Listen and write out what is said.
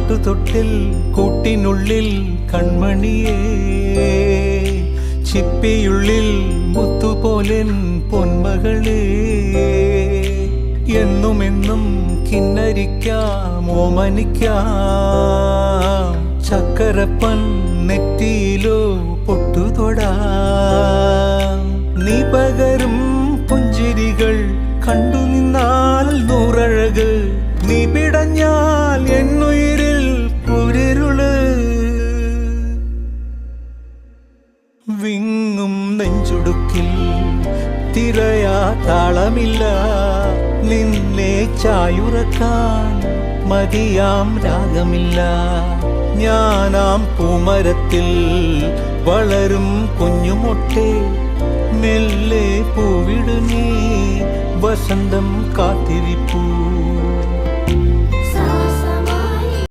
പാട്ടുതൊട്ടിൽ കൂട്ടിനുള്ളിൽ കൺമണിയേ, ചിപ്പിയുള്ളിൽ മുത്തുപോലെൻ പൊന്മകളേ. എന്നുമെന്നും കിന്നരിക്കാം ഓമനിക്കാം, ചക്കരപ്പൻ നെറ്റിയിലോ പൊട്ടുതൊടാം. നീ പകരും പുഞ്ചിരികൾ കണ്ടു നിന്നാൽ നൂറഴക്, നീ പിടഞ്ഞാൽ എന്നുയിരിൽ കുരിരുള്. വിങ്ങും നെഞ്ചുടുക്കിൽ തിരയാ താളമില്ല, നിന്നെ ചായുറക്കാൻ മതിയാം രാഗമില്ല. ഞാനാം പൂമരത്തിൽ വളരും കുഞ്ഞുമൊട്ടെ, മെല്ലെ പൂവിടു നീ വസന്തം കാത്തിരി.